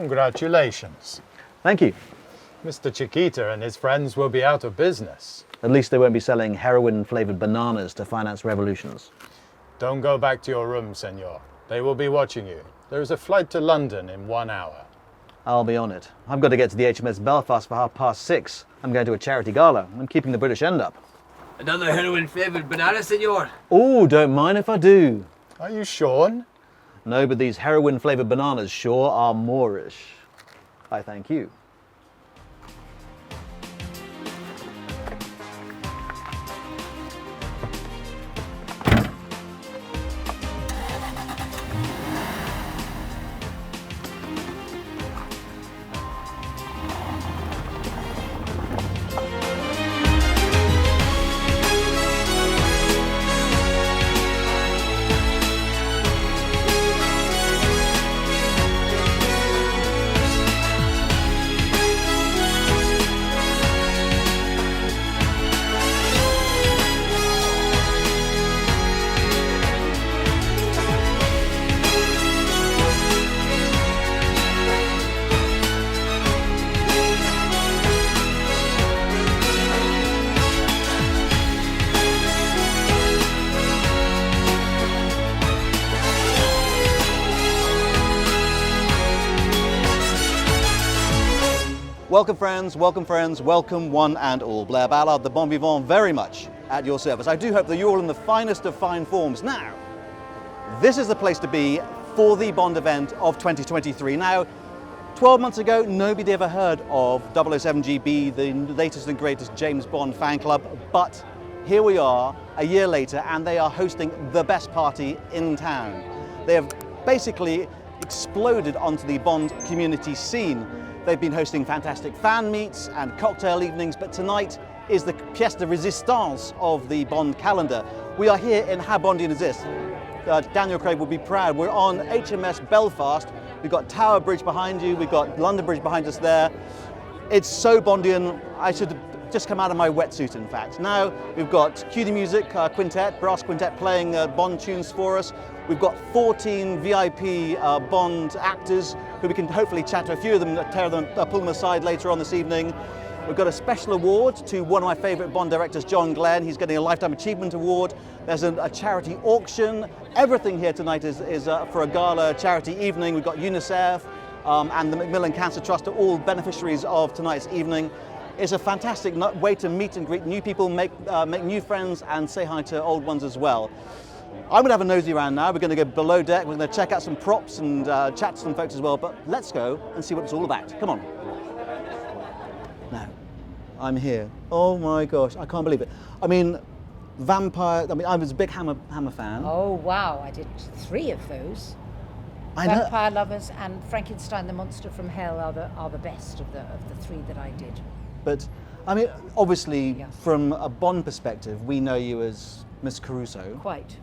Congratulations. Thank you. Mr. Chiquita and his friends will be out of business. At least they won't be selling heroin-flavored bananas to finance revolutions. Don't go back to your room, senor. They will be watching you. There is a flight to London in 1 hour. I'll be on it. I've got to get to the HMS Belfast for 6:30. I'm going to a charity gala. I'm keeping the British end up. Another heroin-flavored banana, senor? Oh, don't mind if I do. Are you Sean? No, but these heroin-flavored bananas sure are Moorish. I thank you. Welcome friends, welcome one and all. Blair Ballard, the Bon Vivant, very much at your service. I do hope that you're all in the finest of fine forms. Now, this is the place to be for the Bond event of 2023. Now, 12 months ago, nobody ever heard of 007GB, the latest and greatest James Bond fan club, but here we are a year later and they are hosting the best party in town. They have basically exploded onto the Bond community scene. They've been hosting fantastic fan meets and cocktail evenings, but tonight is the pièce de résistance of the Bond calendar. We are here in How Bondian Is This? Daniel Craig will be proud. We're on HMS Belfast. We've got Tower Bridge behind you. We've got London Bridge behind us there. It's so Bondian. I should have just come out of my wetsuit, in fact. Now we've got Cue the Music quintet, brass quintet playing Bond tunes for us. We've got 14 VIP Bond actors who we can hopefully chat to. A few of them, pull them aside later on this evening. We've got a special award to one of my favourite Bond directors, John Glenn. He's getting a Lifetime Achievement Award. There's a charity auction. Everything here tonight is for a gala charity evening. We've got UNICEF and the Macmillan Cancer Trust are all beneficiaries of tonight's evening. It's a fantastic way to meet and greet new people, make new friends and say hi to old ones as well. I'm going to have a nosy around now. We're going to go below deck. We're going to check out some props and chat to some folks as well. But let's go and see what it's all about. Come on. Now, I'm here. Oh my gosh, I can't believe it. I mean, vampire. I mean, I was a big Hammer fan. Oh wow, I did 3 of those. Vampire Lovers and Frankenstein the Monster from Hell are the best of the 3 that I did. But I mean, obviously, from a Bond perspective, we know you as Miss Caruso. Quite.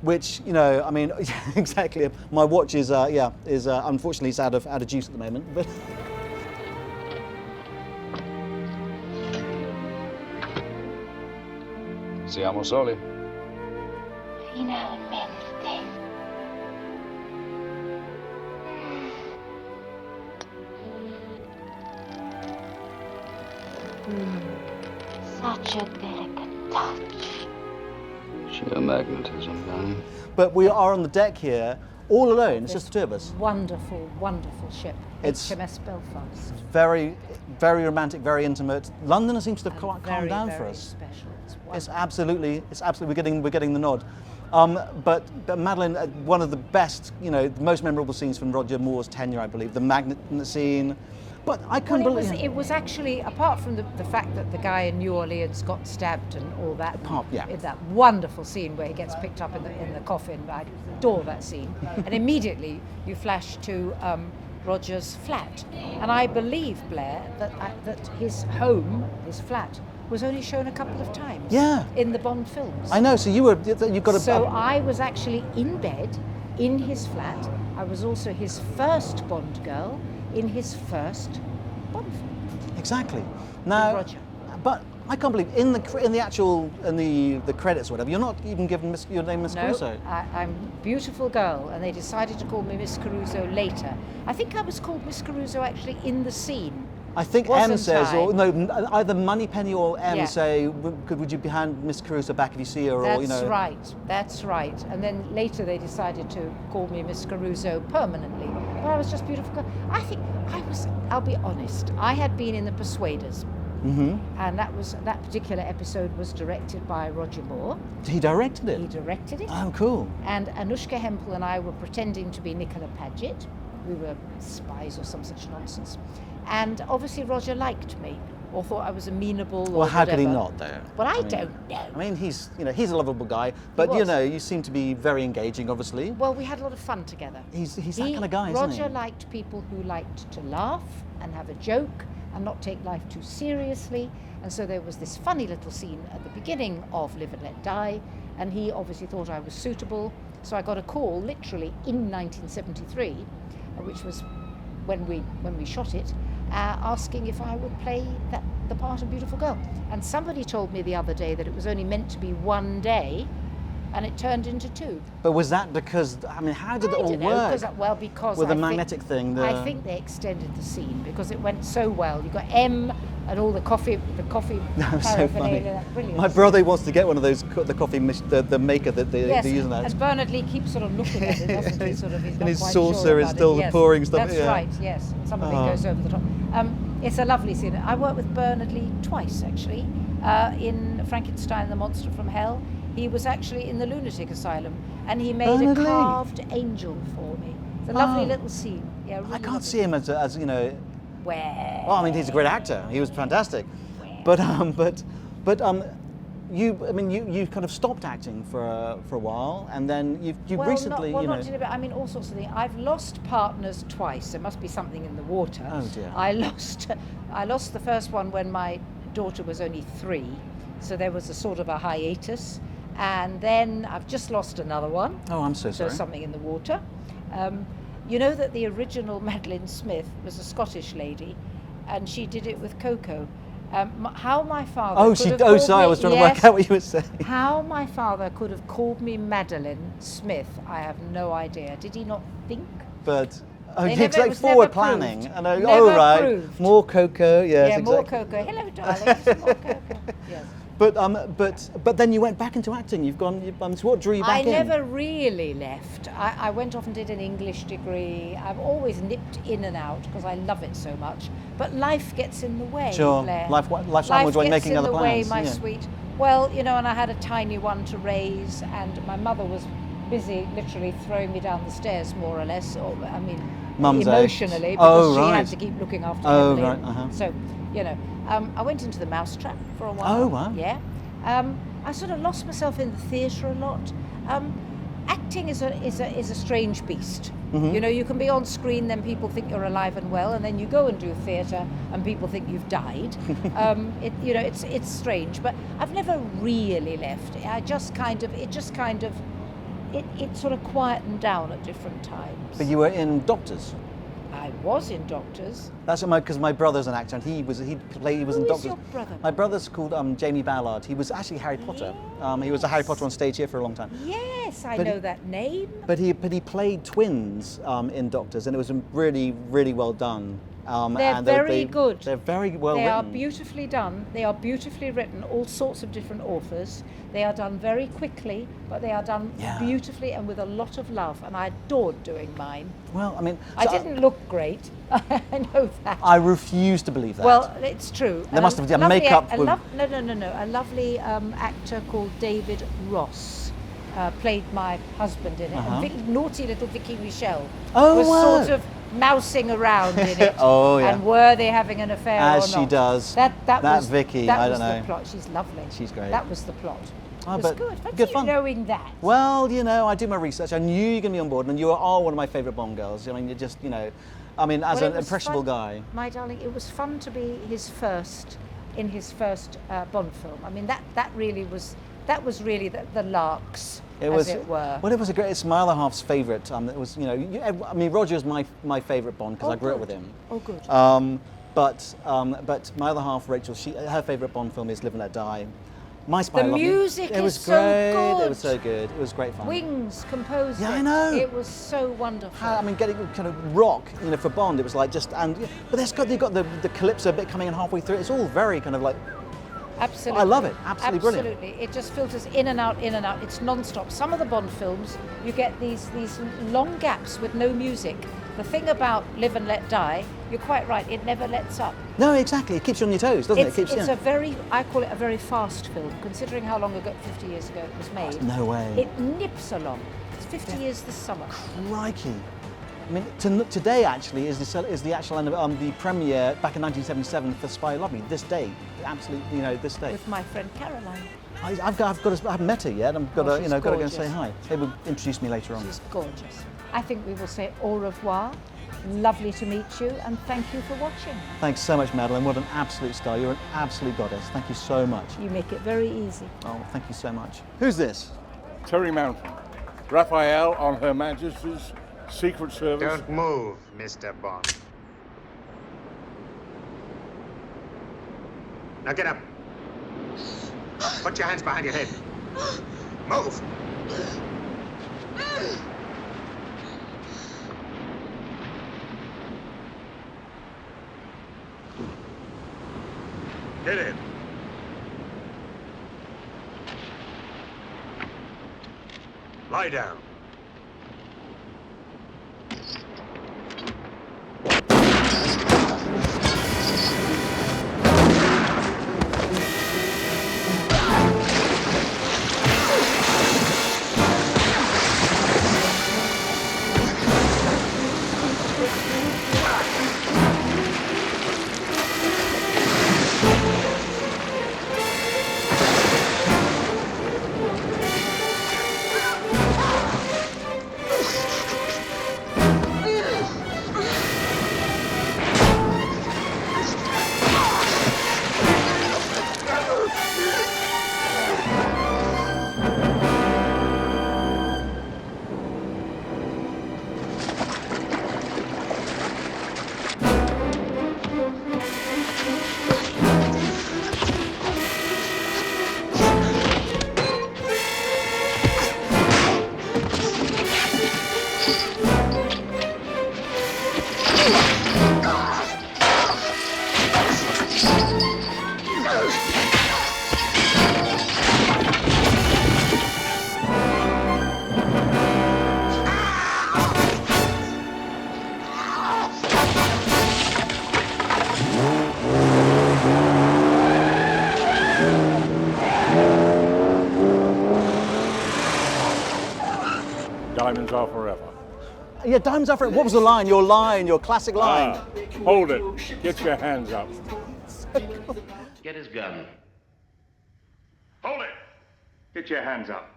Which, you know, I mean, exactly. My watch is unfortunately it's out of juice at the moment. But siamo soli. Finalmente. Such a delicate touch. Sheer magnetism, darling. But we are on the deck here, all alone. It's just the 2 of us. Wonderful, wonderful ship. It's HMS Belfast. Very, very romantic, very intimate. London seems to have calmed down for us. Special. It's absolutely. We're getting the nod. But Madeline, one of the best, you know, the most memorable scenes from Roger Moore's tenure, I believe, the magnet scene. But I couldn't believe it was actually, apart from the fact that the guy in New Orleans got stabbed and all that, that wonderful scene where he gets picked up in the coffin. I adore that scene. And immediately you flash to Roger's flat, and I believe, Blair, that his home, his flat, was only shown a couple of times. In the Bond films. I know. So you've got a. So I was actually in bed in his flat. I was also his first Bond girl in his first Bond film. Exactly. Now, Roger. but I can't believe in the credits or whatever, you're not even given your name, Miss Caruso. I'm a beautiful girl, and they decided to call me Miss Caruso later. I think I was called Miss Caruso actually in the scene. I think M says, or no, either Moneypenny or M say, would you hand Miss Caruso back if you see her, or you know. That's right. And then later they decided to call me Miss Caruso permanently. But I was just beautiful. I think I'll be honest, I had been in The Persuaders. Mm-hmm. And that particular episode was directed by Roger Moore. He directed it? He directed it. Oh, cool. And Anushka Hempel and I were pretending to be Nicola Paget. We were spies or some such nonsense. And obviously Roger liked me, or thought I was amenable, or well, how whatever. could he not, though? Well, I don't know. I mean, he's a lovable guy, but you seem to be very engaging, obviously. Well, we had a lot of fun together. He's that kind of guy, isn't he? Roger liked people who liked to laugh and have a joke and not take life too seriously. And so there was this funny little scene at the beginning of Live and Let Die, and he obviously thought I was suitable. So I got a call literally in 1973, which was when we shot it, asking if I would play the part of Beautiful Girl. And somebody told me the other day that it was only meant to be one day, and it turned into 2. But was that because, I mean, how did it all work? Because with the magnetic thing. I think they extended the scene because it went so well. You got M and all the coffee That was so funny. Brilliant. My brother wants to get one of those, the coffee, the maker that they use in that. And Bernard Lee keeps sort of looking at it, doesn't he? Sort of, he's and his quite saucer sure is still pouring stuff. That's right, yes. Some of it goes over the top. It's a lovely scene. I worked with Bernard Lee twice, actually, in Frankenstein and the Monster from Hell. He was actually in the lunatic asylum, and he made a carved angel for me. It's a lovely little scene. Yeah, really I can't see him as you know. Where? Well, I mean, he's a great actor. He was fantastic. But you kind of stopped acting for a while, and then you recently, I mean, all sorts of things. I've lost partners twice. There must be something in the water. Oh dear. I lost the first one when my daughter was only 3, so there was a sort of a hiatus. And then I've just lost another one. Oh, I'm so sorry. So something in the water. You know that the original Madeline Smith was a Scottish lady, and she did it with Coco. How my father sorry, I was trying to work out what you were saying. How my father could have called me Madeline Smith, I have no idea. Did he not think? But it's like forward planning. And never proved. More Coco, yes. Yeah, more Coco. Hello, darling. More Coco. Yes. But then you went back into acting. So what drew you back in? I never really left. I went off and did an English degree. I've always nipped in and out because I love it so much. But life gets in the way. Sure. Blair. Life when making other plans. Life gets in the way, my sweet. Well, and I had a tiny one to raise, and my mother was busy literally throwing me down the stairs, more or less. Mum's emotionally, age. because she had to keep looking after Emily. Right. Uh-huh. So, I went into the Mousetrap for a while. Oh, wow. Yeah. I sort of lost myself in the theatre a lot. Acting is a strange beast. Mm-hmm. You can be on screen, then people think you're alive and well, and then you go and do theatre, and people think you've died. It's strange, but I've never really left. It sort of quietened down at different times. But you were in Doctors. I was in Doctors. That's because my brother's an actor, and he was in Doctors. Who is your brother? My brother's called Jamie Ballard. He was actually Harry Potter. He was a Harry Potter on stage here for a long time. Yes, I know that name. But he played twins in Doctors, and it was really, really well done. They're very good. They're very well written. They are beautifully done. They are beautifully written. All sorts of different authors. They are done very quickly, but they are done beautifully and with a lot of love. And I adored doing mine. Well, I mean, I didn't look great. I know that. I refuse to believe that. Well, it's true. They must have done makeup. No. A lovely actor called David Ross played my husband in it. Uh-huh. And naughty little Vicky Michelle was sort of mousing around in it. Oh, yeah. And were they having an affair or not? As she does. That was Vicky, that I was don't know. the plot. She's lovely. She's great. That was the plot. Oh, it was but good. Fancy good fun. knowing that. Well, I do my research. I knew you were going to be on board, and you are one of my favourite Bond girls. I mean, you're just, as an impressionable guy. My darling, it was fun to be his first Bond film. I mean, that was really the larks. It were. Well, it was a great. It's my other half's favourite. It was, Roger's my favourite Bond because I grew up with him. Oh, good. But my other half, Rachel, her favourite Bond film is Live and Let Die. My Spy The Loved Me. music It was is great. so good. It was so good. It was great fun. Wings composed Yeah, it. I know. It was so wonderful. I mean, getting kind of rock, for Bond, it was like just but they've got the calypso bit coming in halfway through. It's all very kind of like. Absolutely. I love it. Absolutely brilliant. Absolutely. It just filters in and out, in and out. It's non-stop. Some of the Bond films, you get these long gaps with no music. The thing about Live and Let Die, you're quite right, it never lets up. No, exactly. It keeps you on your toes, doesn't it? It's a very, I call it a very fast film, considering how long ago, 50 years ago it was made. No way. It nips along. It's 50 years this summer. Crikey. I mean, today actually is the actual the premiere back in 1977 for Spy Love Me. This day, absolutely, this day. With my friend Caroline. I haven't met her yet. I've got to, she's got to go and gorgeous. say hi. They will introduce me later on. She's gorgeous. I think we will say au revoir. Lovely to meet you, and thank you for watching. Thanks so much, Madeline. What an absolute star. You're an absolute goddess. Thank you so much. You make it very easy. Oh, thank you so much. Who's this? Terry Mountain. Raphael on Her Majesty's Secret Service. Don't move, Mr. Bond. Now get up. Put your hands behind your head. Move. Get in. Lie down. Diamonds are forever. Yeah, Diamonds Are Forever. What was the line? Your classic line. Hold it. Get your hands up. Get his gun. Hold it. Get your hands up.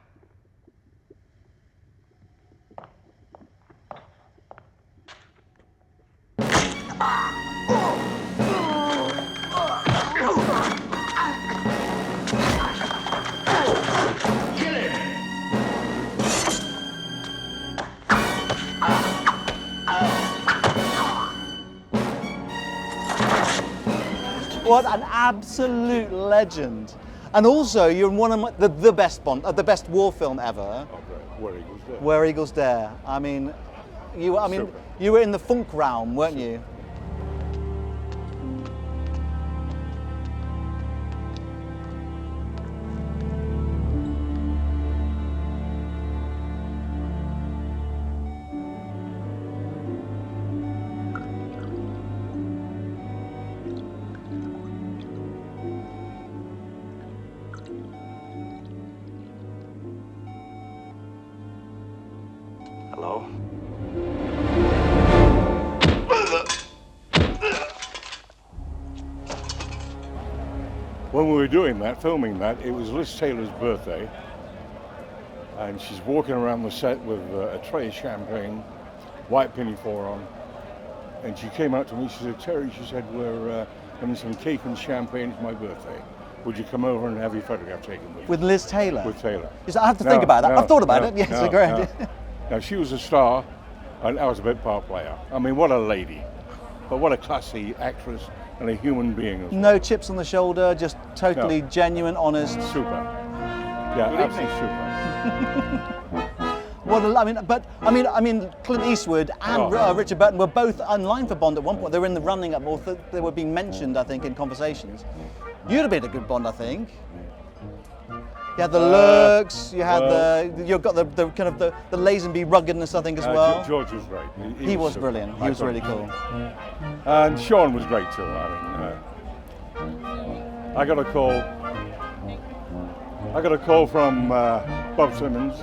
What an absolute legend. And also, you're in one of the best Bond, the best war film ever. Oh, great. Where Eagles Dare. Where Eagles Dare. I mean, Super. you were in the funk realm, weren't you? Hello? When we were doing that, filming that, it was Liz Taylor's birthday, and she's walking around the set with a tray of champagne, white pinafore on, and she came out to me, she said, Terry, she said, we're having some cake and champagne, it's my birthday. Would you come over and have your photograph taken with me? With Liz Taylor? With Taylor. Yes, I have to think about that. I've thought about it. Yes, no, great no. idea. Now, she was a star, and I was a bit part player. I mean, what a lady. But what a classy actress, and a human being as well. No chips on the shoulder, just totally genuine, honest. Super. Yeah, absolutely super. I mean, Clint Eastwood and Richard Burton were both online for Bond at one point. They were in the running up, or they were being mentioned, I think, in conversations. You'd have been a good Bond, I think. You had the lurks. You had you've got the kind of the Lazenby ruggedness, I think, as well. George was great. He was brilliant. He was really cool. And Sean was great too. I mean, I got a call from Bob Simmons.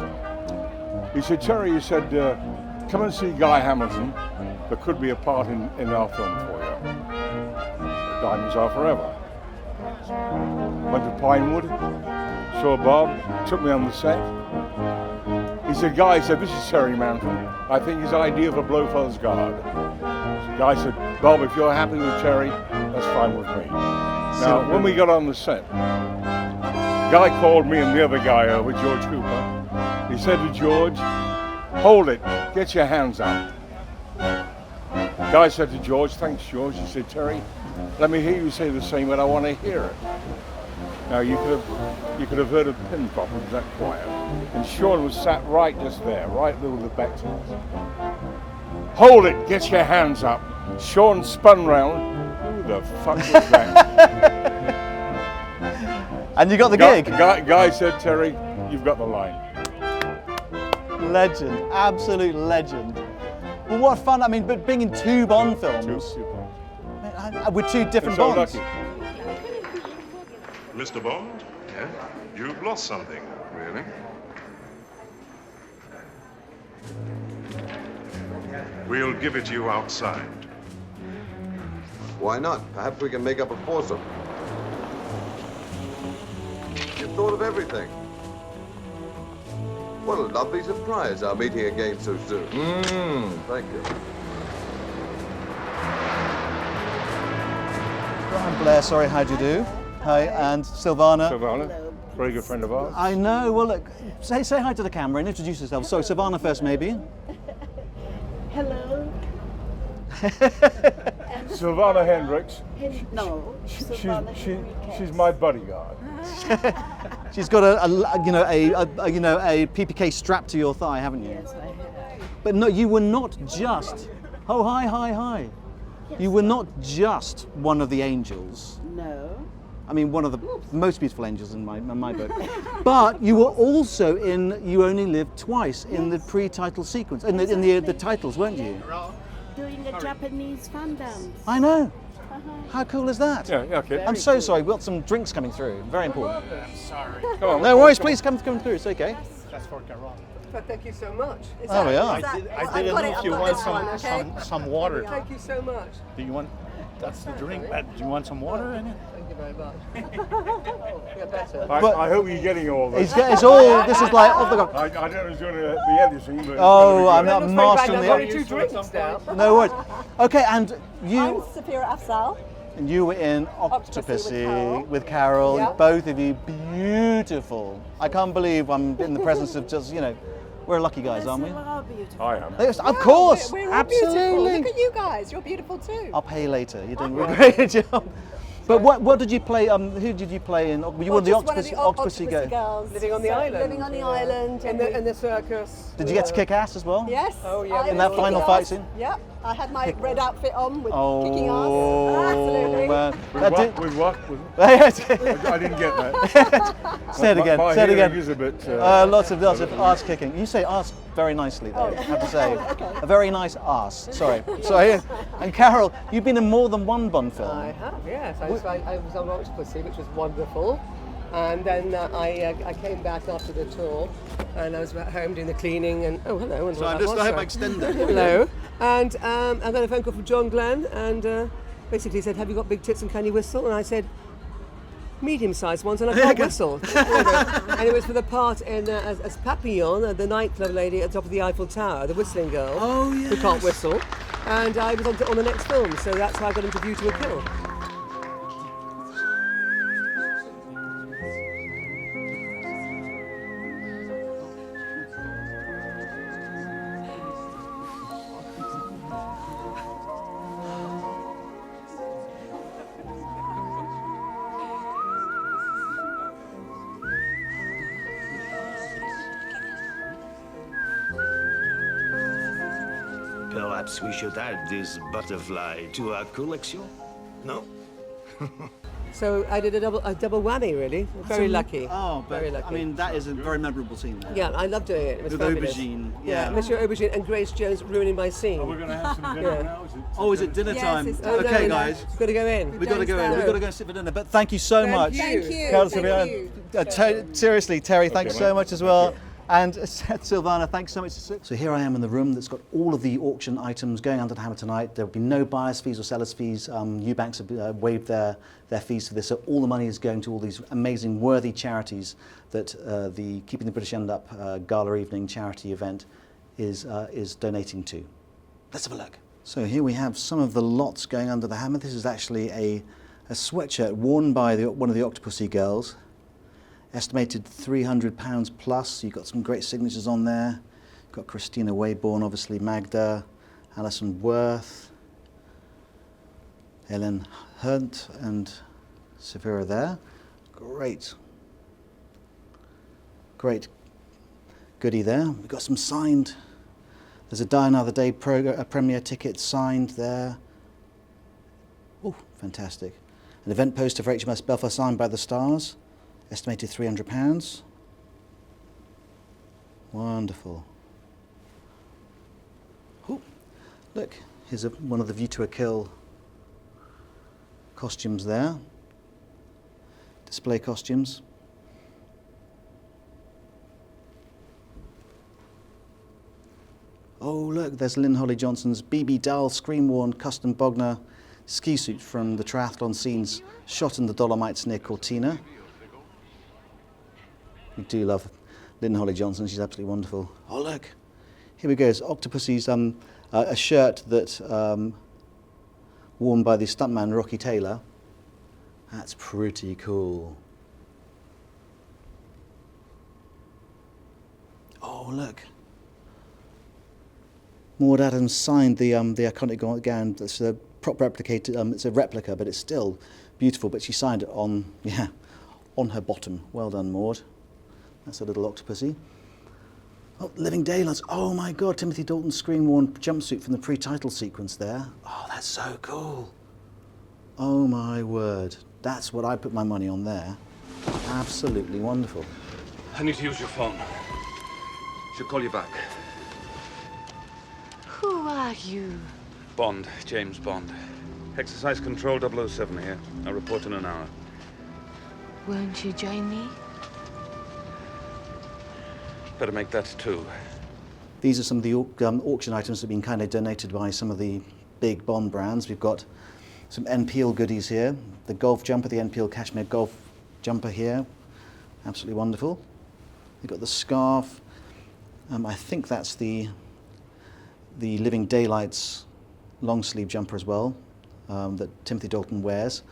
He said, Terry, he said, come and see Guy Hamilton. There could be a part in our film for you. Diamonds Are Forever. Went to Pinewood, saw Bob, took me on the set. He said, Guy, he said, this is Terry Manton. I think his idea of a Blofeld guard. Guy said, Bob, if you're happy with Terry, that's fine with me. Now, when we got on the set, Guy called me and the other guy over, George Cooper. He said to George, hold it, get your hands up. Guy said to George, thanks George. He said, Terry, let me hear you say the same, but I want to hear it. Now you could have heard a pin drop, it was that quiet. And Sean was sat right just there, right with the back to us. Hold it, get your hands up. Sean spun round. Who the fuck was that? And you got the gig. Guy said, Terry, you've got the line. Legend, absolute legend. Well, what fun! I mean, but being in two Bond films with two different so Bonds. Lucky. Mr. Bond? Yeah? You've lost something. Really? We'll give it you outside. Why not? Perhaps we can make up a foursome. You've thought of everything. What a lovely surprise, our meeting again so soon. Thank you. I'm Blair, sorry, how do you do? Hi, and Sylvana. Sylvana, very good friend of ours. I know, well look, say hi to the camera and introduce yourself. So Sylvana first maybe. Hello. Sylvana Henriques. No, She's my bodyguard. She's got a PPK strapped to your thigh, haven't you? Yes, I have. But no, you were not just. Oh, hi. Yes. You were not just one of the angels. No. I mean, one of the most beautiful angels in my book. But you were also in You Only Live Twice in the pre-title sequence, in the titles, weren't you? Doing a Japanese fan dance. I know. How cool is that? Yeah, okay. I'm so sorry. We've got some drinks coming through. Very important. I'm sorry. Come on. No worries, please come through. It's okay. That's for Carole. But thank you so much. Oh, we are. I didn't know if you want some water. Thank you so much. Do you want? That's the drink. Do you want some water in it? Thank you very much. You're better. I hope you're getting all this. It's all. This is like off the. I don't know who's going to be editing, but. Oh, I'm not mastering I've only the. 2 drinks now. No worries. Okay, and I'm you. Safira Afzal. And you were in Octopussy with Carole. Yeah. Both of you beautiful. I can't believe I'm in the presence of just, we're lucky guys, aren't we? Beautiful. I am. Of course, We're all absolutely. beautiful. Look at you guys. You're beautiful too. I'll pay you later. You're doing a great job. But what did you play? Who did you play in? You were the Octopussy girls. Living on the island. Living on the island. In the circus. Did you get to kick ass as well? Yes. Oh, yeah. In that final fight scene? Yep. I had my red outfit on with kicking Oh, ass. Absolutely. man. With what? I didn't get that. Say it again. My Say it again. hearing is a bit. Lots of ass kicking. You say ass very nicely, though. I have to say, a very nice ass. Sorry. And Carole, you've been in more than one Bond film. I have, yes. I was on Octopussy, which was wonderful. And then I came back after the tour, and I was at home doing the cleaning. And oh, hello. So I hope I extend that. Hello. And I got a phone call from John Glenn, and basically said, "Have you got big tits and can you whistle?" And I said, "Medium-sized ones, and I can't whistle." And it was for the part in as Papillon, the nightclub lady at the top of the Eiffel Tower, the whistling girl, who can't whistle. And I was on the next film, so that's how I got into View to a Kill. Perhaps we should add this butterfly to our collection? No? So I did a double whammy, really. Very lucky. Oh, but very lucky. I mean, that is a very memorable scene there. Yeah, I loved doing it. It was with fabulous. Aubergine. Yeah, Monsieur Aubergine and Grace Jones ruining my scene. We're going to have some dinner now, Oh, is it dinner time? Yes, Okay, guys. We've got to go in. We've got to go in. We've got to go and sit for dinner. But thank you so much. Thank you. Carole, Thank Sylvia. you. Seriously, Terry, thanks Okay, so mate. much as well. And Sylvana, thanks so much. So here I am in the room that's got all of the auction items going under the hammer tonight. There will be no buyer's fees or seller's fees. Eubanks have waived their fees for this, so all the money is going to all these amazing, worthy charities that the Keeping the British End Up Gala Evening charity event is donating to. Let's have a look. So here we have some of the lots going under the hammer. This is actually a sweatshirt worn by one of the Octopussy girls. Estimated £300 plus. You've got some great signatures on there. You've got Christina Wayborn, obviously Magda, Alison Worth, Ellen Hunt and Safira there. Great goodie there. We've got some signed. There's a Die Another Day premiere ticket signed there. Oh, fantastic. An event poster for HMS Belfast signed by the stars. Estimated £300. Wonderful. Oh, look, here's one of the View to a Kill costumes there. Display costumes. Oh, look, there's Lynn Holly Johnson's BB Dowell screen-worn custom Bogner ski suit from the triathlon scenes shot in the Dolomites near Cortina. We do love Lynn Holly Johnson, she's absolutely wonderful. Oh look, here we go, it's Octopussy's a shirt that worn by the stuntman Rocky Taylor. That's pretty cool. Oh look. Maud Adams signed the iconic gown. It's a prop replicated, it's a replica, but it's still beautiful, but she signed it on her bottom. Well done, Maud. That's a little Octopussy. Oh, Living Daylights. Oh my God, Timothy Dalton's screen-worn jumpsuit from the pre-title sequence there. Oh, that's so cool. Oh my word. That's what I put my money on there. Absolutely wonderful. I need to use your phone. Should call you back. Who are you? Bond, James Bond. Exercise Control 007 here. I'll report in an hour. Won't you join me? Better make that two. These are some of the auction items that have been kind of donated by some of the big Bond brands. We've got some NPL goodies here. The golf jumper, the NPL cashmere golf jumper here. Absolutely wonderful. We've got the scarf. I think that's the Living Daylights long sleeve jumper as well that Timothy Dalton wears.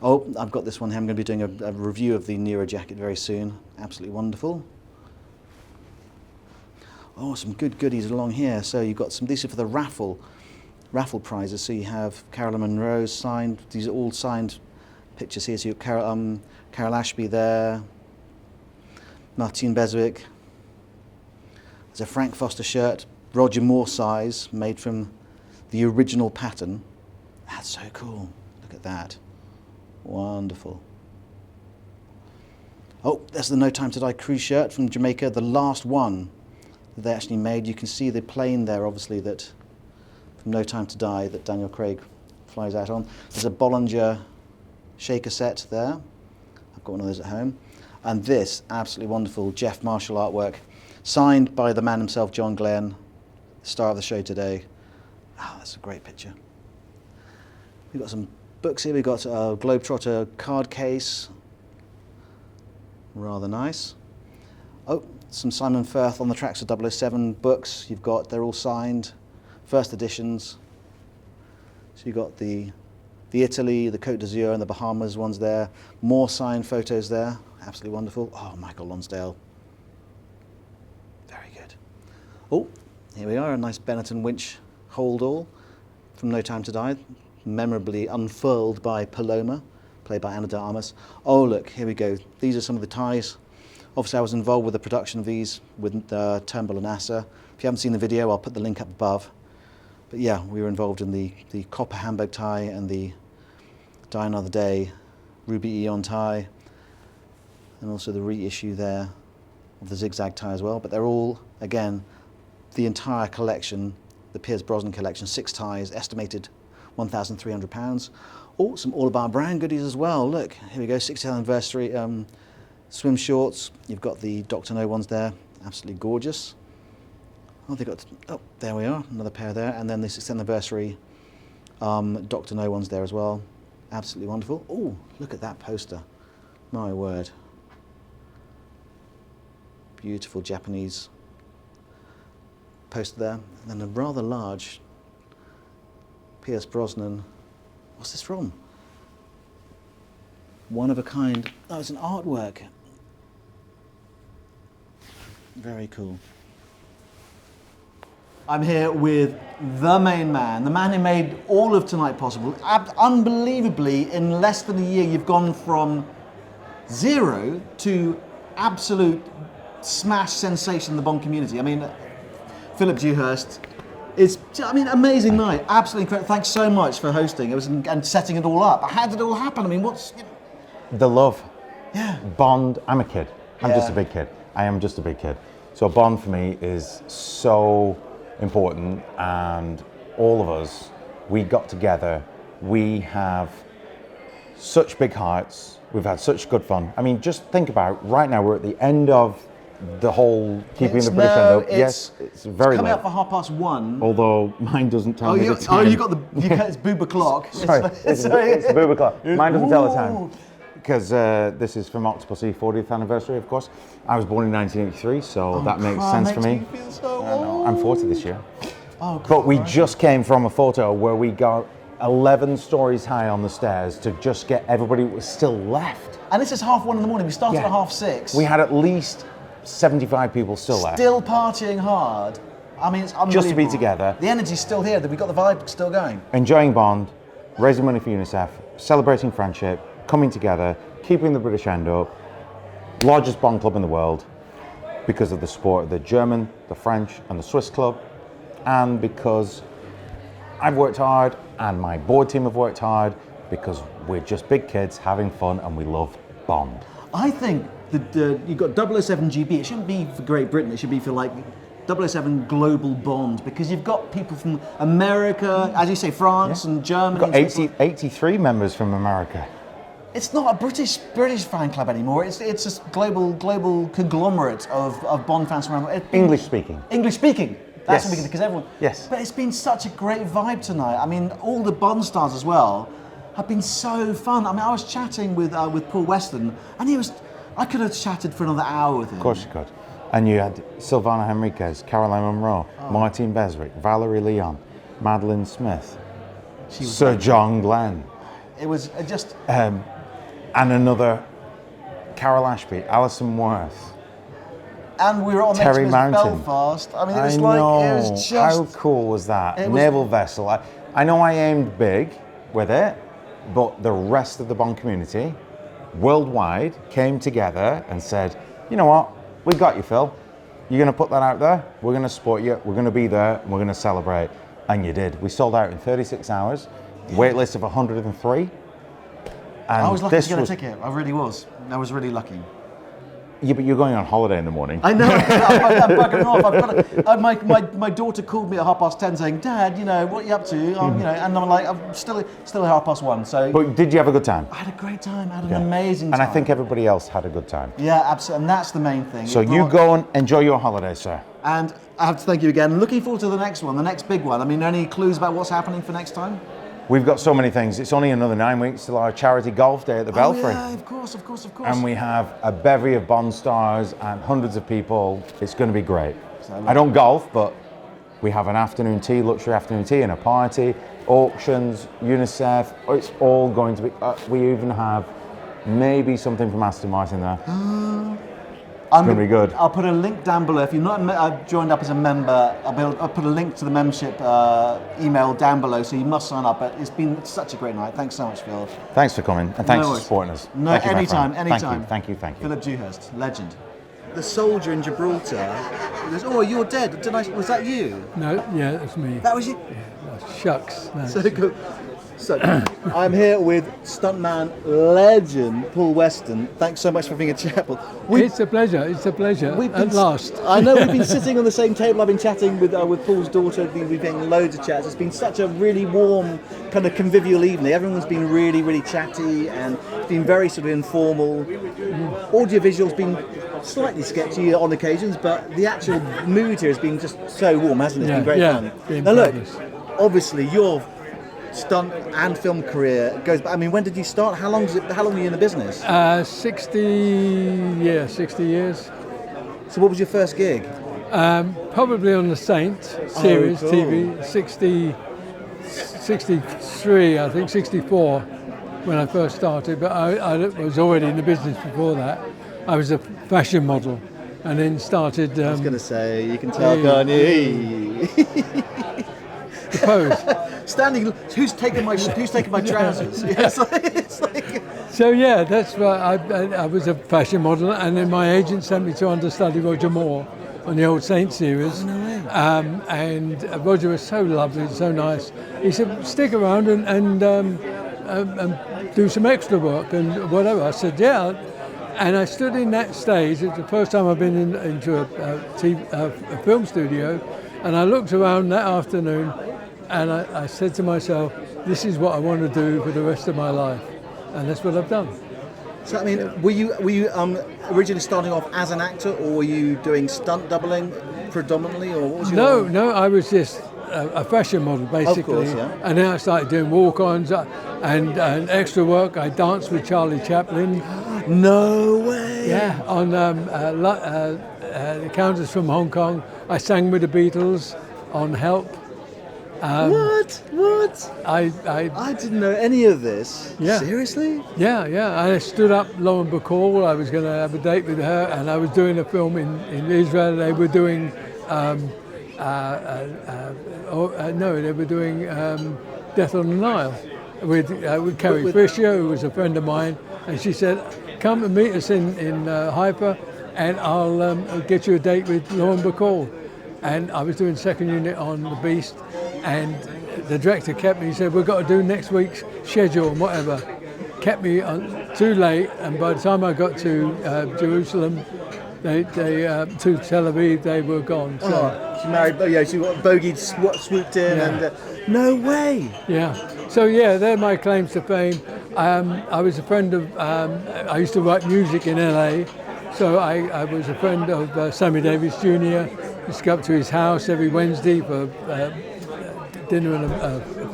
Oh, I've got this one here. I'm going to be doing a review of the Nero jacket very soon. Absolutely wonderful. Oh, some good goodies along here. So you've got some, these are for the raffle prizes. So you have Carolyn Monroe's signed, these are all signed pictures here. So you've got Carole Ashby there, Martine Beswick. There's a Frank Foster shirt, Roger Moore size, made from the original pattern. That's so cool. Look at that. Wonderful. Oh, there's the No Time to Die cruise shirt from Jamaica, the last one that they actually made. You can see the plane there, obviously, that from No Time to Die that Daniel Craig flies out on. There's a Bollinger shaker set there. I've got one of those at home. And this absolutely wonderful Jeff Marshall artwork, signed by the man himself, John Glenn, star of the show today. Oh, that's a great picture. We've got some books here. We've got a Globetrotter card case. Rather nice. Oh, some Simon Firth on the Tracks of 007 books. You've got, they're all signed, first editions. So you've got the Italy, the Côte d'Azur and the Bahamas ones there. More signed photos there. Absolutely wonderful. Oh, Michael Lonsdale. Very good. Oh, here we are, a nice Benetton winch hold all from No Time to Die, memorably unfurled by Paloma, played by Ana de Armas. Oh look, here we go. These are some of the ties. Obviously I was involved with the production of these with Turnbull and Nasser. If you haven't seen the video, I'll put the link up above. But yeah, we were involved in the copper Hamburg tie and the Die Another Day Ruby Eon tie, and also the reissue there of the zigzag tie as well. But they're all, again, the entire collection, the Pierce Brosnan collection, 6 ties, estimated £1,300. Oh, some All About Brand goodies as well. Look, here we go, 60th anniversary swim shorts. You've got the Dr. No ones there, absolutely gorgeous. Oh, they got, oh, there we are, another pair there. And then the 6th anniversary Dr. No ones there as well. Absolutely wonderful. Oh, look at that poster. My word. Beautiful Japanese poster there. And then a rather large Pierce Brosnan. What's this from? One of a kind. Oh, it's an artwork. Very cool. I'm here with the main man, the man who made all of tonight possible. Unbelievably, in less than a year, you've gone from 0 to absolute smash sensation in the Bond community. I mean, Philip Dewhurst, it's, I mean, amazing night. Absolutely incredible. Thanks so much for hosting. It was, and setting it all up. How did it all happen? I mean, what's... You know? The love. Yeah. Bond, I'm a kid. I'm just a big kid. I am just a big kid. So Bond for me is so important, and all of us, we got together, we have such big hearts, we've had such good fun. I mean, just think about, right now we're at the end of the whole Keeping the British End Up. Yes, it's very coming late. up for 1:30. Although mine doesn't tell me the time. Oh, you got the, it's boob o'clock. Sorry, it's boob o'clock. Mine doesn't tell the time. Because this is from Octopussy 40th anniversary, of course. I was born in 1983, so that makes sense for me. Feel so old. I'm 40 this year. Oh, but we just came from a photo where we got 11 stories high on the stairs to just get everybody who was still left. And this is 1:30 in the morning. We started at 6:30. We had at least 75 people still left. Still partying hard. I mean, it's unbelievable. Just to be together. The energy's still here. We got the vibe still going. Enjoying Bond, raising money for UNICEF, celebrating friendship, coming together, keeping the British End Up, largest Bond club in the world, because of the support of the German, the French and the Swiss club, and because I've worked hard and my board team have worked hard, because we're just big kids having fun and we love Bond. I think that you've got 007 GB, it shouldn't be for Great Britain, it should be for like 007 Global Bond, because you've got people from America, as you say, France and Germany. We've got 83 members from America. It's not a British fan club anymore. It's a global conglomerate of Bond fans from around. English speaking. English speaking. That's Yes. what we can, because everyone. Yes. But it's been such a great vibe tonight. I mean, all the Bond stars as well have been so fun. I mean, I was chatting with Paul Weston, and I could have chatted for another hour with him. Of course you could. And you had Sylvana Henriques, Caroline Munro, Martin Beswick, Valerie Leon, Madeline Smith, Sir John Glenn. It was just... and another Carole Ashby, Alison Worth. And we were on Terry HMS Mountain. Belfast. I mean, it was it was just... How cool was that? Naval vessel. I know I aimed big with it, but the rest of the Bond community, worldwide, came together and said, you know what, we got you, Phil. You're going to put that out there, we're going to support you, we're going to be there, and we're going to celebrate. And you did. We sold out in 36 hours, wait list of 103. And I was lucky to get a ticket. I really was. I was really lucky. Yeah, but you're going on holiday in the morning. I know. I'm bugging off. My daughter called me at 10:30 saying, "Dad, you know, what are you up to?" You know, and I'm like, "I'm still at 1:30." So. But did you have a good time? I had a great time. I had an amazing time. And I think everybody else had a good time. Yeah, absolutely. And that's the main thing. So you go and enjoy your holiday, sir. And I have to thank you again. Looking forward to the next one, the next big one. I mean, any clues about what's happening for next time? We've got so many things. It's only another 9 weeks till our charity golf day at the Belfry. Yeah, of course. And we have a bevy of Bond stars and hundreds of people. It's going to be great. I don't golf, but we have an afternoon tea, luxury afternoon tea, and a party, auctions, UNICEF. It's all going to be. We even have maybe something from Aston Martin there. It's going to be good. I'll put a link down below. If you're not joined up as a member, I'll put a link to the membership email down below, so you must sign up. But it's been such a great night. Thanks so much, Phil. Thanks for coming, and thanks for supporting us. No, anytime. Thank you. Philip Dewhurst, legend. the soldier in Gibraltar. He goes, "Oh, you're dead. Was that you?" No, yeah, that's me. That was you. Yeah, shucks. No. So good. So, I'm here with stuntman legend Paul Weston. Thanks so much for being a chapel. It's a pleasure. It's a pleasure. At last. I know we've been sitting on the same table. I've been chatting with Paul's daughter. We've been loads of chats. It's been such a really warm, kind of convivial evening. Everyone's been really, really chatty, and it's been very sort of informal. Audiovisual's been slightly sketchy on occasions, but the actual mood here has been just so warm, hasn't it? It's been great fun. Now look, obviously your stunt and film career goes back. I mean, when did you start? How long are you in the business? 60 years. So what was your first gig? Probably on the Saint series TV, 63, I think, 64 when I first started, but I was already in the business before that. I was a fashion model and then started... I was going to say, you can tell, can't you? Suppose. Standing, who's taking my trousers? It's like... So yeah, that's why I was a fashion model, and then my agent sent me to understudy Roger Moore on the old Saint series. Oh, no way. And Roger was so lovely, so nice. He said, "Stick around and do some extra work and whatever." I said, "Yeah." And I stood in that stage. It's the first time I've been into a film studio, and I looked around that afternoon. And I said to myself, this is what I want to do for the rest of my life. And that's what I've done. So, I mean, were you originally starting off as an actor, or were you doing stunt doubling predominantly, or what was your... No, I was just a fashion model, basically. Of course, yeah. And then I started doing walk-ons and extra work. I danced with Charlie Chaplin. No way! Yeah, on The Countess from Hong Kong. I sang with the Beatles on Help. What? I didn't know any of this. Yeah. Seriously? Yeah. I stood up Lauren Bacall. I was going to have a date with her, and I was doing a film in Israel. They were doing, they were doing Death on the Nile with Carrie Fisher, who was a friend of mine, and she said, "Come and meet us in Haifa, and I'll get you a date with Lauren Bacall." And I was doing second unit on The Beast, and the director kept me. He said, "We've got to do next week's schedule and whatever." Kept me on too late, and by the time I got to Jerusalem, they to Tel Aviv, they were gone. So. She married. She bogeyed, swooped in, and no way. Yeah. So yeah, they're my claims to fame. I was a friend of. I used to write music in LA, so I was a friend of Sammy Davis Jr. Used to go up to his house every Wednesday for dinner and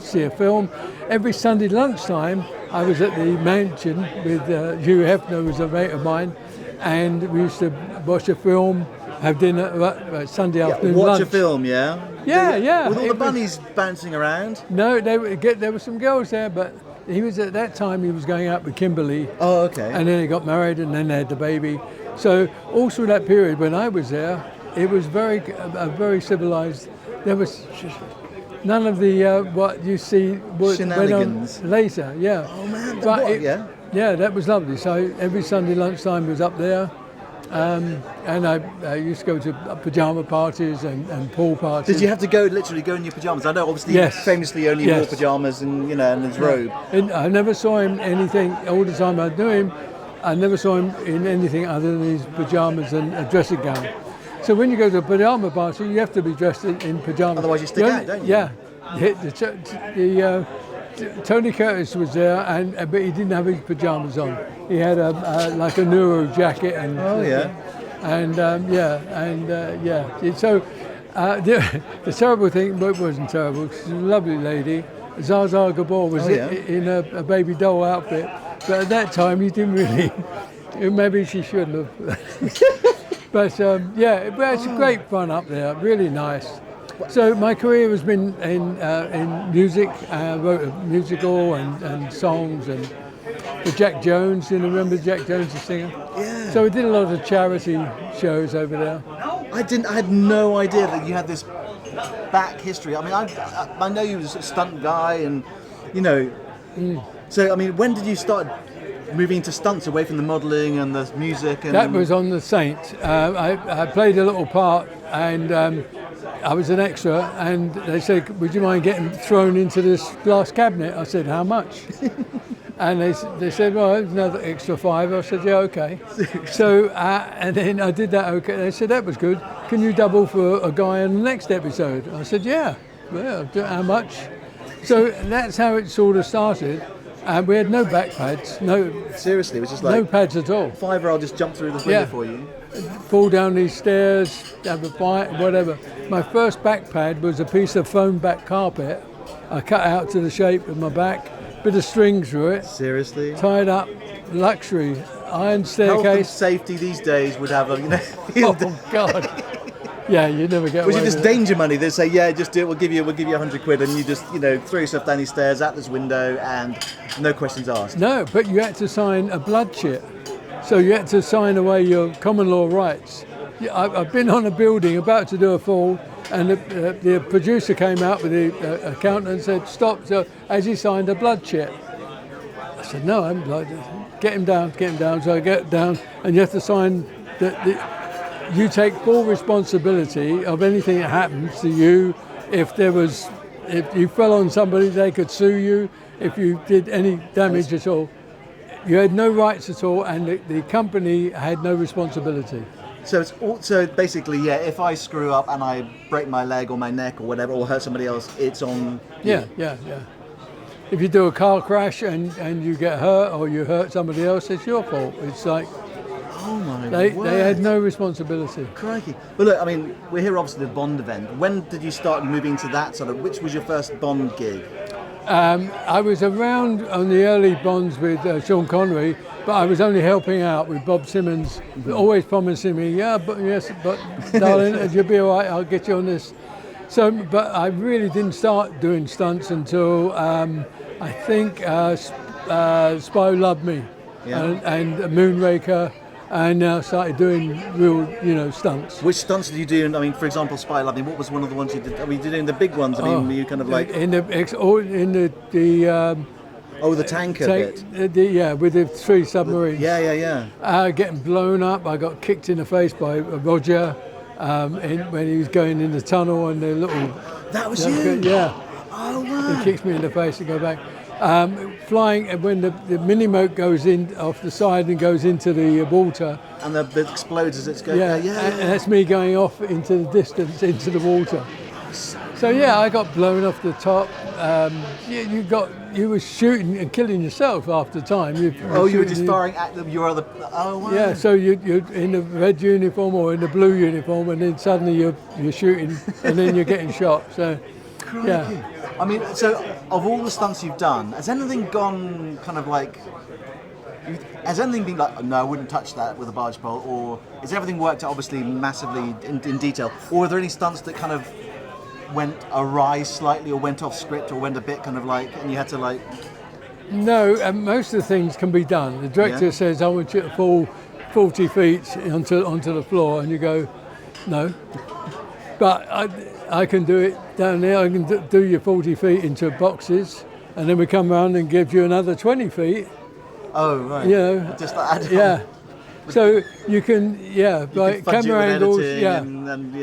see a film. Every Sunday lunchtime, I was at the mansion with Hugh Hefner, who was a mate of mine, and we used to watch a film, have dinner Sunday afternoon watch lunch. a film, yeah? Yeah. With all the bunnies bouncing around? No, there were some girls there, but he was at that time he was going out with Kimberly. Oh, okay. And then he got married, and then they had the baby. So all through that period when I was there, it was very civilized. There was none of the what you see went on later. Yeah. Oh man, yeah, that was lovely. So every Sunday lunchtime was up there, and I used to go to pajama parties and pool parties. Did you have to literally go in your pajamas? I know, obviously, you famously only wore pajamas and and his robe. And I never saw him anything. All the time I knew him, I never saw him in anything other than his pajamas and a dressing gown. So when you go to a pajama party, you have to be dressed in pajamas. Otherwise you stick out, don't you? Yeah. Tony Curtis was there, but he didn't have his pajamas on. He had like a Neuro jacket and. Oh yeah. So the terrible thing, but it wasn't terrible. She's a lovely lady. Zsa Gabor was in a baby doll outfit, but at that time you didn't really. Maybe she shouldn't have. But it's great fun up there. Really nice. So my career has been in music. I wrote a musical and songs and for Jack Jones. You remember Jack Jones, the singer? Yeah. So we did a lot of charity shows over there. I had no idea that you had this back history. I mean, I know you was a stunt guy, and So I mean, when did you start moving into stunts away from the modelling and the music? And That was on The Saint. I played a little part, and I was an extra, and they said, would you mind getting thrown into this glass cabinet? I said, how much? And they said, well, another extra $5. I said, yeah, okay. So, and then I did that, okay. They said, that was good. Can you double for a guy in the next episode? I said, yeah. Well, how much? So that's how it sort of started. And we had no back pads. No, seriously, it was just like... No pads at all. $5, I'll just jump through this window for you. Fall down these stairs, have a fight, whatever. My first back pad was a piece of foam back carpet. I cut out to the shape of my back. Bit of string through it. Seriously? Tied up, luxury, iron staircase. Health and safety these days would have a, Oh God! Yeah, you never get. Was it just danger money? They say, yeah, just do it. We'll give you £100, and you just, throw yourself down these stairs, out this window, and no questions asked. No, but you had to sign a blood chit, so you had to sign away your common law rights. I've been on a building about to do a fall. And the producer came out with the accountant and said, stop, so as he signed a blood chit. I said, no, I'm blood. Get him down. So I get down, and you have to sign that you take full responsibility of anything that happens to you. If you fell on somebody, they could sue you. If you did any damage at all, you had no rights at all, and the company had no responsibility. So it's also basically, yeah, if I screw up and I break my leg or my neck or whatever, or hurt somebody else, it's on you. Yeah. If you do a car crash and you get hurt or you hurt somebody else, it's your fault. It's like, oh my they word. had no responsibility. Crikey. But look, I mean, we're here obviously at the Bond event. When did you start moving to that sort of, which was your first Bond gig? I was around on the early Bonds with Sean Connery, but I was only helping out with Bob Simmons, always promising me, but darling, you'll be all right, I'll get you on this. So, but I really didn't start doing stunts until I think Spy Who Loved Me and Moonraker, and now started doing real, stunts. Which stunts did you do? I mean, for example, Spy Who Loved Me, what was one of the ones you did? Were you doing the big ones? I mean, were you kind of like... In the tanker bit? With the 3 submarines. Yeah. Getting blown up. I got kicked in the face by Roger when he was going in the tunnel and the little... That was you? Yeah. Oh, wow. He kicks me in the face and go back. Flying when the mini-moat goes in off the side and goes into the water. And it explodes as it's going. Yeah. And that's me going off into the distance, into the water. So yeah, I got blown off the top. You were shooting and killing yourself after time. You were just firing at your other. Oh wow. Yeah, so you're in the red uniform or in the blue uniform, and then suddenly you're shooting, and then you're getting shot. So, yeah. I mean, so of all the stunts you've done, has anything gone kind of like? Has anything been like, no, I wouldn't touch that with a barge pole, or is everything worked out obviously massively in detail, or are there any stunts that kind of went awry slightly, or went off script, or went a bit kind of like, and you had to like? No, most of the things can be done. The director says, I want you to fall 40 feet onto the floor, and you go, no. But I can do it down there. I can do your 40 feet into boxes, and then we come around and give you another 20 feet. Oh, right. Just like add on. Yeah. So you can, like camera angles, and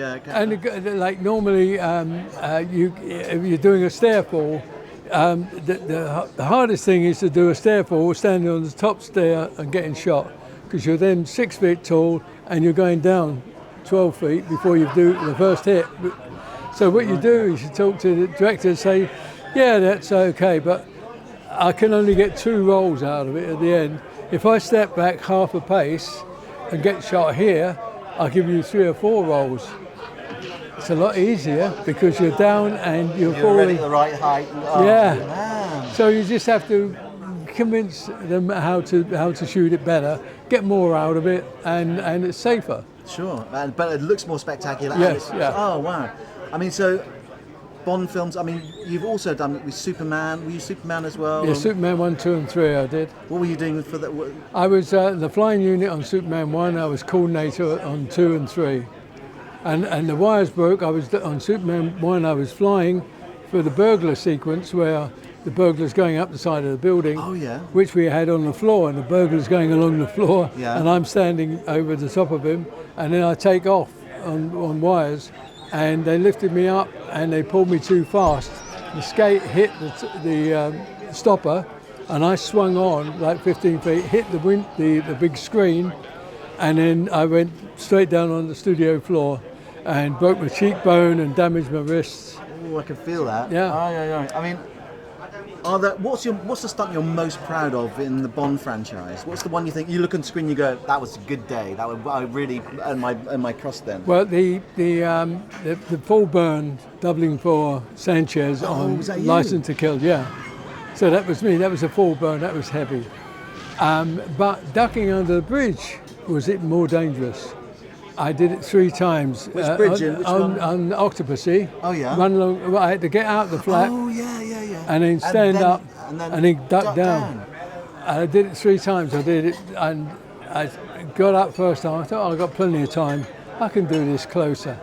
like normally, if you're doing a stair fall, the hardest thing is to do a stair fall, standing on the top stair and getting shot, because you're then 6 feet tall and you're going down 12 feet before you do the first hit. So what you do is you talk to the director and say, yeah, that's okay, but I can only get 2 rolls out of it at the end. If I step back half a pace and get shot here, I'll give you 3 or 4 rolls. It's a lot easier because you're down and you're falling. Already at the right height. Man. So you just have to convince them how to shoot it better, get more out of it, and it's safer. Sure, but it looks more spectacular. Yes, Oh wow! I mean, so Bond films. I mean, you've also done with Superman. Were you Superman as well? Yeah, Superman 1, 2, and 3. I did. What were you doing for that? I was the flying unit on Superman 1. I was coordinator on 2 and 3. And the wires broke. I was on Superman 1. I was flying for the burglar sequence where the burglars going up the side of the building, Oh, yeah. which we had on the floor, and the burglar's going along the floor, Yeah. and I'm standing over the top of him, and then I take off on wires, and they lifted me up, and they pulled me too fast. The skate hit the stopper, and I swung on like 15 feet, hit the big screen, and then I went straight down on the studio floor and broke my cheekbone and damaged my wrists. Oh, I can feel that. Yeah. I mean, what's the stunt you're most proud of in the Bond franchise? What's the one you think you look on screen, you go, that was a good day. I really earned my crust then. Well, the full burn doubling for Sanchez on was that you? License to Kill, yeah. So that was me. That was a full burn. That was heavy. But ducking under the bridge was it more dangerous. I did it 3 times. Which bridge? On Octopussy. Oh, yeah. Run along. Well, I had to get out the flap. Oh, yeah. And then stand up and then duck down. I did it 3 times. I did it, and I got up first time. I thought, I've got plenty of time. I can do this closer.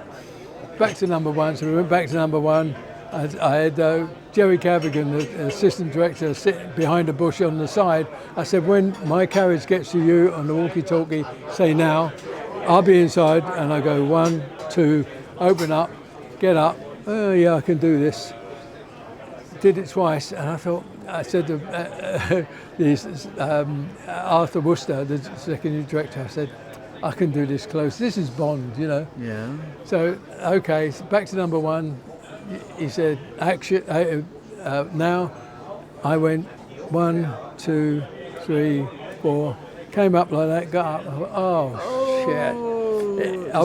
Back to number 1. So we went back to number 1. I had Jerry Cavigan, the assistant director, sitting behind a bush on the side. I said, when my carriage gets to you on the walkie-talkie, say now. I'll be inside, and I go 1, 2, open up, get up. Oh yeah, I can do this. Did it twice, and I said to Arthur Worcester, the second director, I said, I can do this close. This is Bond, you know. Yeah. So okay, so back to number 1. He said, action. Now, I went 1, 2, 3, 4. Came up like that, got up. I thought, oh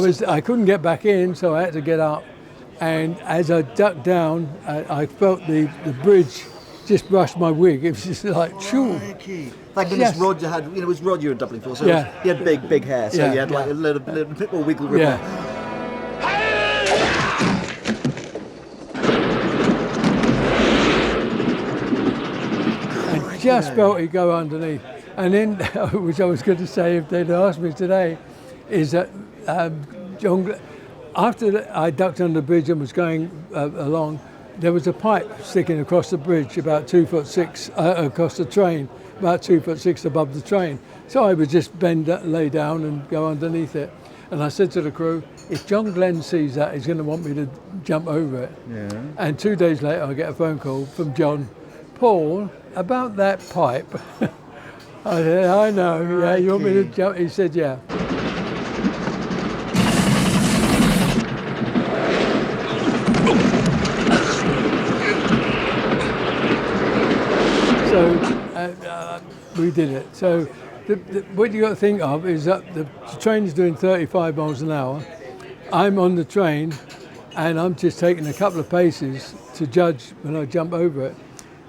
shit! I couldn't get back in, so I had to get up. And as I ducked down, I felt the bridge just brushed my wig. It was just like, choo. Thank goodness Roger had, it was Rod you were doubling for, so Yeah. he had big hair, so you had like a little bit more wiggle room. Yeah. I just felt it go underneath. And then, which I was going to say if they'd asked me today, is that after I ducked under the bridge and was going along, there was a pipe sticking across the bridge about 2'6", across the train, about 2'6" above the train. So I would just lay down and go underneath it. And I said to the crew, if John Glenn sees that, he's going to want me to jump over it. Yeah. And 2 days later, I get a phone call from John, Paul, about that pipe. I said, I know, yeah, you want me to jump? He said, yeah. So we did it. So what you got to think of is that the train is doing 35 miles an hour. I'm on the train and I'm just taking a couple of paces to judge when I jump over it.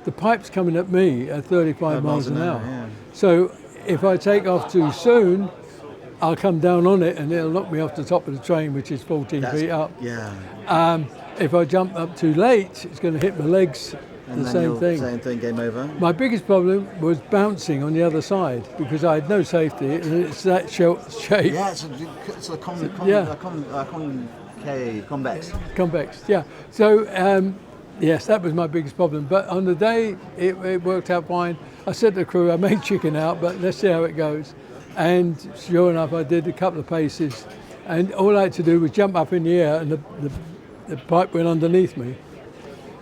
The pipe's coming at me at 35 miles an hour. Yeah. So if I take off too soon, I'll come down on it and it'll knock me off the top of the train, which is 14 feet up. Yeah. If I jump up too late, it's going to hit my legs. And the then same thing. Game over. My biggest problem was bouncing on the other side because I had no safety and it's that shape. Yeah, it's a convex. Convex, yeah. So yes, that was my biggest problem. But on the day, it worked out fine. I said to the crew, I may chicken out, but let's see how it goes. And sure enough, I did a couple of paces. And all I had to do was jump up in the air and the pipe went underneath me.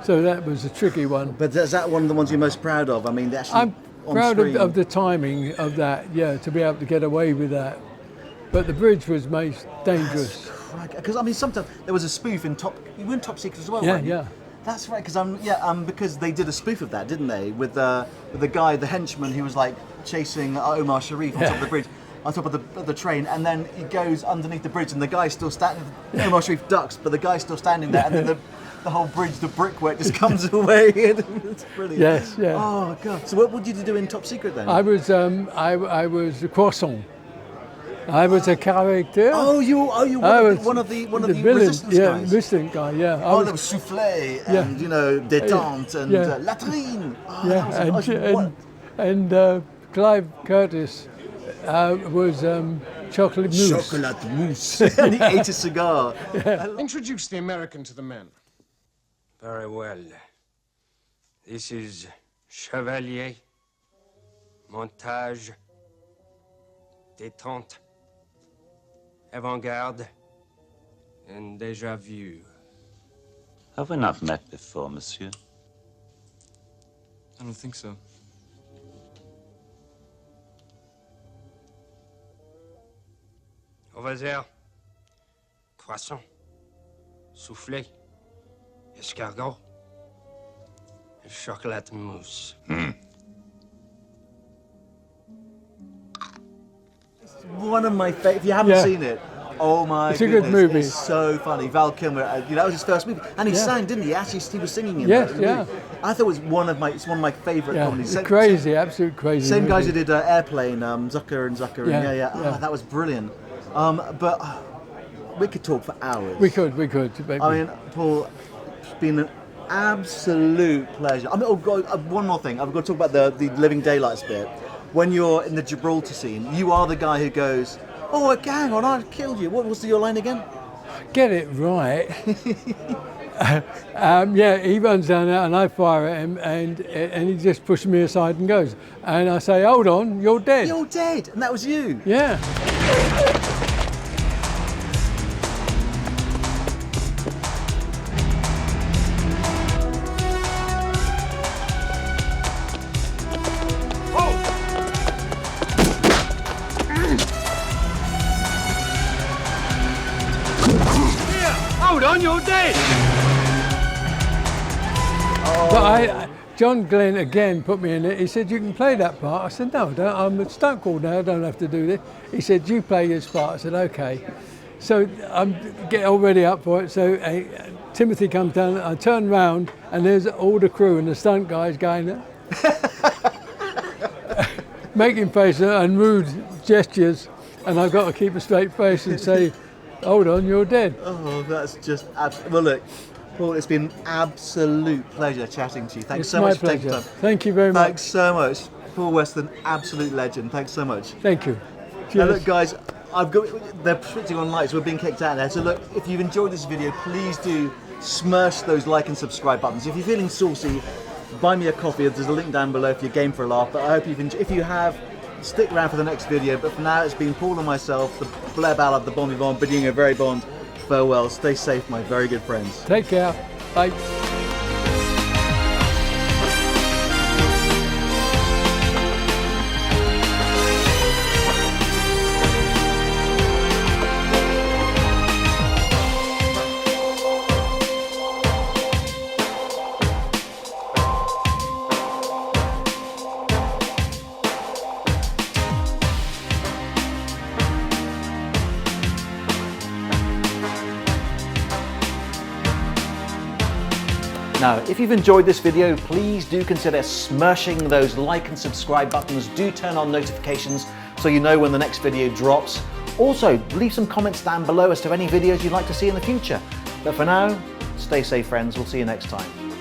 So that was a tricky one. But is that one of the ones you're most proud of? I mean, actually I'm proud of the timing of that, yeah, to be able to get away with that. But the bridge was most dangerous. Because I mean, sometimes there was a spoof in Top. You were in Top Secret as well, Yeah, weren't you? yeah. That's right. Because because they did a spoof of that, didn't they? With the guy, the henchman, who was like chasing Omar Sharif on top of the bridge, on top of the train, and then he goes underneath the bridge, and the guy's still standing. Omar Sharif ducks, but the guy's still standing there, and then the whole bridge, the brickwork just comes away. It's brilliant. Yes, yeah. Oh god. So what did you do in Top Secret then? I was a croissant. I was a character. Oh, you were one of the resistance guys. Resistant guy, yeah. There was soufflé and détente and latrine. Oh, and Clive Curtis was chocolate mousse. Chocolate mousse. And he ate a cigar. Introduce the American to the men. Very well. This is Chevalier, Montage, Détente, Avant-garde, and Déjà Vu. Have we not met before, monsieur? I don't think so. Au revoir. Croissant, soufflé, escargot, and chocolate mousse. One of my favorite. If you haven't seen it, oh my It's a goodness, good movie. It's so funny. Val Kilmer, that was his first movie, and he sang, didn't he? Actually, he was singing in Yes, that yeah. movie. I thought it was one of my favourite comedies. It's crazy, absolute crazy. Same guys who movie. did Airplane, Zucker and Zucker. Yeah, Yeah. yeah. Oh, that was brilliant. But we could talk for hours. We could. I mean, Paul, it's been an absolute pleasure. I mean, oh God, one more thing. I've got to talk about the Living Daylights bit. When you're in the Gibraltar scene, you are the guy who goes, "Oh, hang on, I killed you." What was your line again? Get it right. Yeah, he runs down there and I fire at him and he just pushes me aside and goes. And I say, hold on, you're dead. You're dead, and that was you. Yeah. Hold on, you're dead! But John Glenn again put me in it. He said, you can play that part. I said, no, I don't. I'm a stunt coordinator, I don't have to do this. He said, you play this part. I said, okay. So I'm getting all ready up for it. So Timothy comes down, I turn round and there's all the crew and the stunt guys going, making faces and rude gestures. And I've got to keep a straight face and say, hold on, you're dead. Oh, that's just well. Look, Paul, it's been an absolute pleasure chatting to you. Thanks It's so my much for taking pleasure. time. Thank you very much. Thanks so much, Paul Weston, absolute legend. Thanks so much. Thank you. Now Cheers. look, guys, they're switching on lights. We're being kicked out there. So look, if you've enjoyed this video, please do smash those like and subscribe buttons. If you're feeling saucy, buy me a coffee. There's a link down below if you're game for a laugh. But I hope if you have. Stick around for the next video, but for now it's been Paul and myself, the Blair Ballard, the Bon Vivant, bidding you a very bond farewell. Stay safe, my very good friends. Take care. Bye. Now, if you've enjoyed this video, please do consider smashing those like and subscribe buttons. Do turn on notifications so you know when the next video drops. Also, leave some comments down below as to any videos you'd like to see in the future. But for now, stay safe, friends. We'll see you next time.